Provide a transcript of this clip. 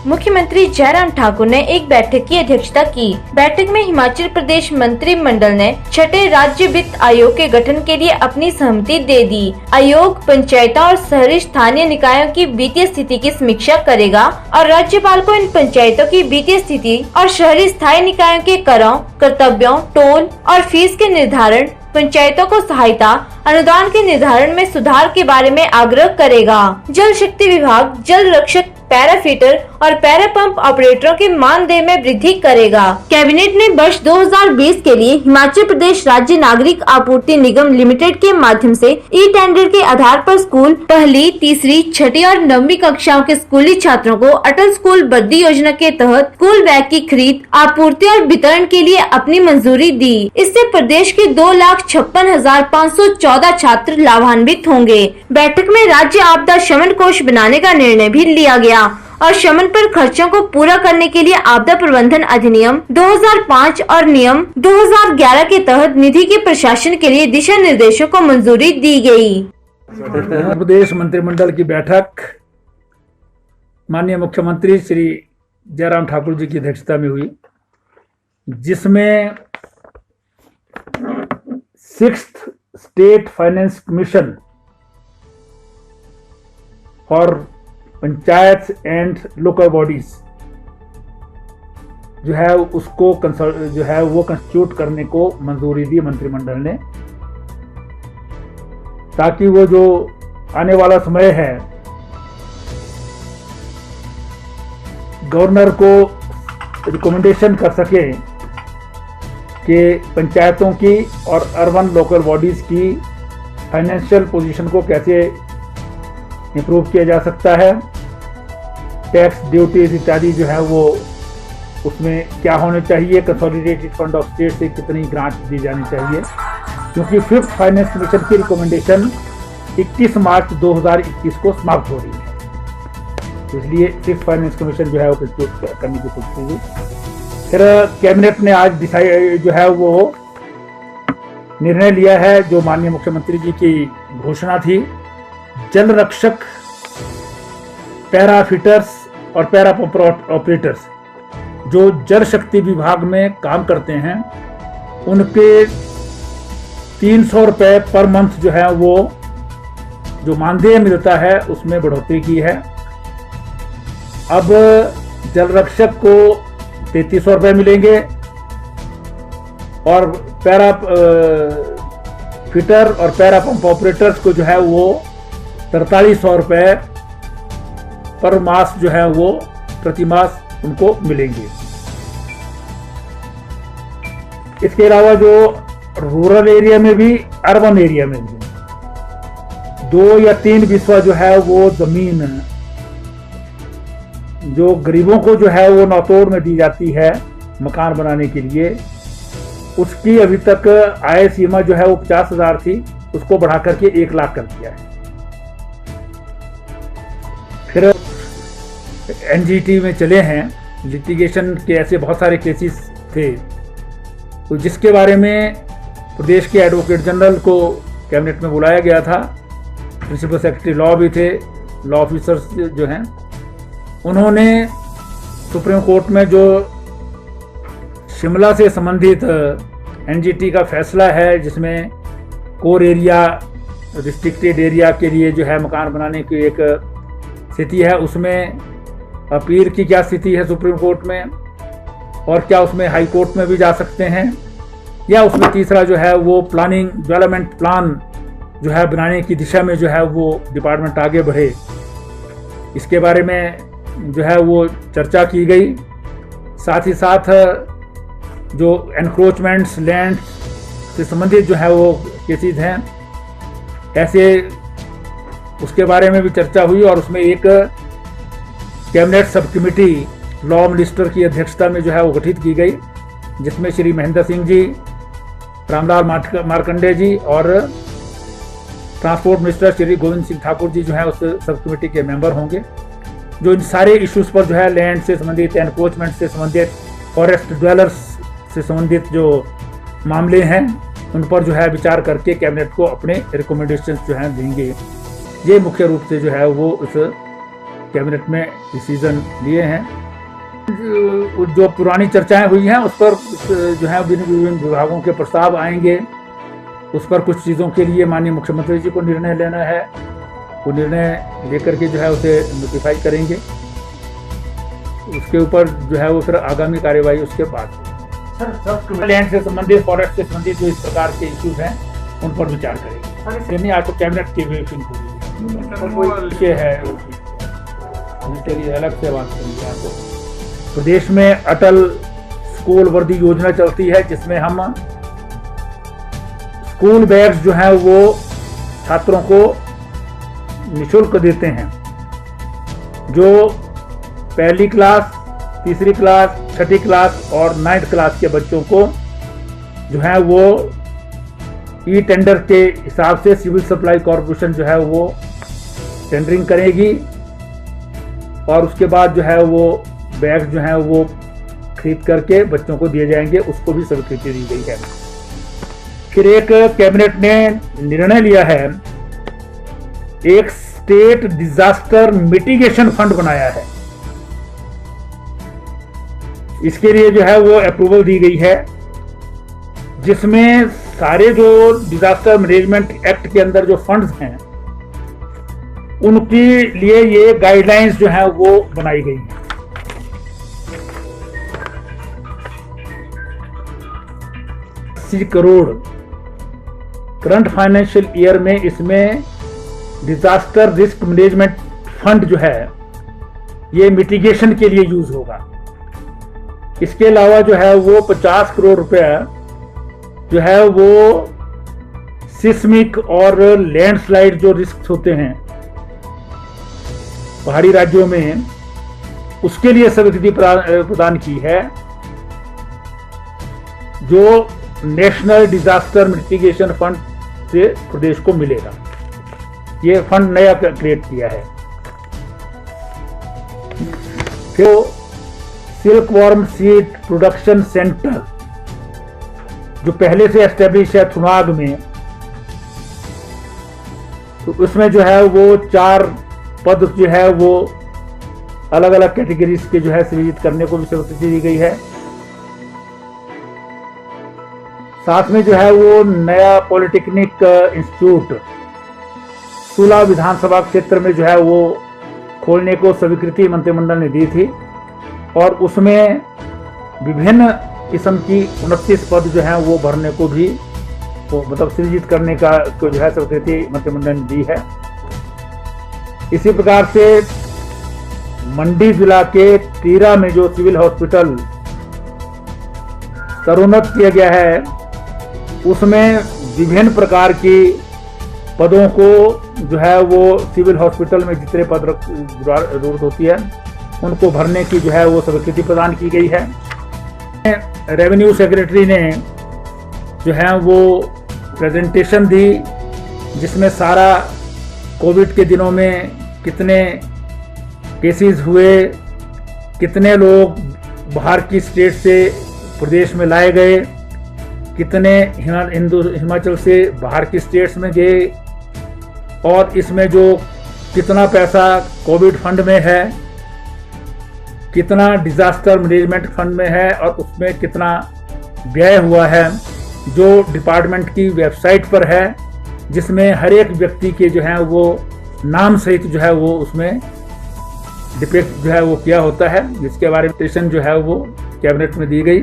मुख्यमंत्री जयराम ठाकुर ने एक बैठक की अध्यक्षता की। बैठक में हिमाचल प्रदेश मंत्रिमंडल ने छठे राज्य वित्त आयोग के गठन के लिए अपनी सहमति दे दी। आयोग पंचायतों और शहरी स्थानीय निकायों की वित्तीय स्थिति की समीक्षा करेगा और राज्यपाल को इन पंचायतों की वित्तीय स्थिति और शहरी स्थानीय निकायों के करों, कर्तव्यों, टोल और फीस के निर्धारण, पंचायतों को सहायता अनुदान के निर्धारण में सुधार के बारे में आग्रह करेगा। जल शक्ति विभाग जल रक्षक, पैरा फीटर और पैरा पंप ऑपरेटरों के मानदेय में वृद्धि करेगा। कैबिनेट ने वर्ष 2020 के लिए हिमाचल प्रदेश राज्य नागरिक आपूर्ति निगम लिमिटेड के माध्यम से ई टेंडर के आधार पर स्कूल पहली, तीसरी, छठी और 9वीं कक्षाओं के स्कूली छात्रों को अटल स्कूल बद्दी योजना के तहत स्कूल बैग की खरीद, आपूर्ति और वितरण के लिए अपनी मंजूरी दी। इससे प्रदेश के 2,56,514 छात्र लाभान्वित होंगे। बैठक में राज्य आपदा शमन कोष बनाने का निर्णय भी लिया गया और शमन पर खर्चों को पूरा करने के लिए आपदा प्रबंधन अधिनियम 2005 और नियम 2011 के तहत निधि के प्रशासन के लिए दिशा निर्देशों को मंजूरी दी गई। प्रदेश मंत्रिमंडल की बैठक माननीय मुख्यमंत्री श्री जयराम ठाकुर जी की अध्यक्षता में हुई, जिसमें 6th state finance commission for panchayat and local bodies जो है उसको कंस्टिट्यूट करने को मंजूरी दी मंत्रिमंडल ने, ताकि वो जो आने वाला समय है गवर्नर को रिकमेंडेशन कर सके कि पंचायतों की और अर्बन लोकल बॉडीज की फाइनेंशियल पोजीशन को कैसे इम्प्रूव किया जा सकता है, टैक्स ड्यूटीज इत्यादि जो है वो उसमें क्या होने चाहिए, कंसोलिडेटेड फंड ऑफ स्टेट से कितनी ग्रांट दी जानी चाहिए, क्योंकि 5th फाइनेंस कमीशन की रिकमेंडेशन 21 मार्च 2021 को समाप्त हो रही है, इसलिए 6th फाइनेंस कमीशन जो है वो कंस्टिट्यूट करने की कोशिश हुई। फिर कैबिनेट ने आज डिसाइड जो है वो निर्णय लिया है, जो माननीय मुख्यमंत्री जी की घोषणा थी, जल रक्षक, पैरा फिटर्स और पैरा पंप ऑपरेटर्स जो जल शक्ति विभाग में काम करते हैं उनके 300 रुपये पर मंथ जो है वो जो मानदेय मिलता है उसमें बढ़ोतरी की है। अब जल रक्षक को 3300 रुपये मिलेंगे और पैरा फिटर और पैरा पंप ऑपरेटर्स को जो है वो 4300 रुपये पर मास जो है वो प्रति मास उनको मिलेंगे। इसके अलावा जो रूरल एरिया में भी, अर्बन एरिया में भी 2 या 3 बिस्वा जो है वो जमीन जो गरीबों को जो है वो नौतोड़ में दी जाती है मकान बनाने के लिए, उसकी अभी तक आय सीमा जो है वो 50,000 थी, उसको बढ़ा करके 1 लाख कर दिया है। फिर एनजीटी में चले हैं, लिटिगेशन के ऐसे बहुत सारे केसेस थे, तो जिसके बारे में प्रदेश के एडवोकेट जनरल को कैबिनेट में बुलाया गया था, प्रिंसिपल सेक्रेटरी लॉ भी थे, लॉ ऑफिसर्स जो हैं, उन्होंने सुप्रीम कोर्ट में जो शिमला से संबंधित एनजीटी का फैसला है, जिसमें कोर एरिया, रिस्ट्रिक्टेड एरिया के लिए जो है मकान बनाने की एक स्थिति है, उसमें अपील की क्या स्थिति है सुप्रीम कोर्ट में, और क्या उसमें हाई कोर्ट में भी जा सकते हैं, या उसमें तीसरा जो है वो प्लानिंग, डेवलपमेंट प्लान जो है बनाने की दिशा में जो है वो डिपार्टमेंट आगे बढ़े, इसके बारे में जो है वो चर्चा की गई। साथ ही साथ जो एनक्रोचमेंट्स, लैंड से संबंधित जो है वो केसेस हैं, ऐसे उसके बारे में भी चर्चा हुई, और उसमें एक cabinet sub committee law minister की अध्यक्षता में जो है वो गठित की गई, जिसमें श्री महेंद्र सिंह जी, रामलाल मार्कंडे जी और ट्रांसपोर्ट मिनिस्टर श्री गोविंद सिंह ठाकुर जी जो है उस सब कमेटी के मेंबर होंगे, जो इन सारे इश्यूज पर जो है लैंड से संबंधित, एनक्रोचमेंट से संबंधित, फॉरेस्ट ड्वेलर्स से संबंधित जो मामले हैं उन पर जो है विचार करके कैबिनेट को अपने रिकमेंडेशंस जो हैं देंगे। ये मुख्य रूप से जो है वो उस कैबिनेट में डिसीजन लिए हैं। जो पुरानी चर्चाएं हुई हैं उस पर जो है विभिन्न विभागों के प्रस्ताव आएंगे, उस पर कुछ चीज़ों के लिए माननीय मुख्यमंत्री जी को निर्णय लेना है। वो निर्णय लेकर के जो है उसे नोटिफाई करेंगे, उसके ऊपर जो है वो फिर आगामी कार्यवाही उसके बाद। सर, लैंड से संबंधित, फॉरेस्ट से संबंधित जो इस प्रकार के इश्यूज हैं उन पर विचार करेंगे। नहीं, आज तो कैबिनेट की ब्रीफिंग हुई है, उसके लिए अलग से बात करेंगे। आपको प्रदेश में अटल स्कूल वर्दी योजना चलती है, जिसमें हम स्कूल बैग्स जो है वो छात्रों को निःशुल्क देते हैं। जो पहली क्लास, तीसरी क्लास, छठी क्लास और 9th क्लास के बच्चों को जो है वो ई टेंडर के हिसाब से सिविल सप्लाई कॉर्पोरेशन जो है वो टेंडरिंग करेगी और उसके बाद जो है वो बैग जो है वो खरीद करके बच्चों को दिए जाएंगे। उसको भी स्वीकृति दी गई है। फिर एक कैबिनेट ने निर्णय लिया है, एक स्टेट डिजास्टर मिटिगेशन फंड बनाया है। इसके लिए जो है वो अप्रूवल दी गई है, जिसमें सारे जो डिजास्टर मैनेजमेंट एक्ट के अंदर जो फंड्स हैं उनके लिए ये गाइडलाइंस जो है वो बनाई गई हैं। 80 करोड़ करंट फाइनेंशियल ईयर में इसमें डिजास्टर रिस्क मैनेजमेंट फंड जो है ये मिटिगेशन के लिए यूज होगा। इसके अलावा जो है वो 50 करोड़ रुपया जो है वो सिस्मिक और लैंडस्लाइड जो रिस्क होते हैं पहाड़ी राज्यों में, उसके लिए स्वीकृति प्रदान की है, जो नेशनल डिजास्टर मिटिगेशन फंड से प्रदेश को मिलेगा। ये फंड नया क्रिएट किया है। फिर सिल्कवॉर्म सीड प्रोडक्शन सेंटर जो पहले से एस्टेब्लिश है थुनाग में, तो उसमें जो है वो 4 पद जो है वो अलग अलग कैटेगरीज के जो है सृजित करने को भी स्वीकृति दी गई है। साथ में जो है वो नया पॉलिटेक्निक इंस्टीट्यूट सूला विधानसभा क्षेत्र में जो है वो खोलने को स्वीकृति मंत्रिमंडल ने दी थी और उसमें विभिन्न किस्म की 29 पद जो है वो भरने को भी मतलब सृजित करने का जो है स्वीकृति मंत्रिमंडल ने दी है। इसी प्रकार से मंडी जिला के टीरा में जो सिविल हॉस्पिटल स्तरोन्नत किया गया है, उसमें विभिन्न प्रकार की पदों को जो है वो सिविल हॉस्पिटल में जितने पद जरूरत होती है उनको भरने की जो है वो स्वीकृति प्रदान की गई है। रेवेन्यू सेक्रेटरी ने जो है वो प्रेजेंटेशन दी, जिसमें सारा कोविड के दिनों में कितने केसेस हुए, कितने लोग बाहर की स्टेट से प्रदेश में लाए गए, कितने हिमाचल से बाहर की स्टेट्स में गए और इसमें जो कितना पैसा कोविड फंड में है, कितना डिजास्टर मैनेजमेंट फंड में है और उसमें कितना व्यय हुआ है, जो डिपार्टमेंट की वेबसाइट पर है, जिसमें हर एक व्यक्ति के जो है वो नाम सहित जो है वो उसमें डिपेक्ट जो है वो किया होता है, जिसके बारे में जो है वो कैबिनेट में दी गई।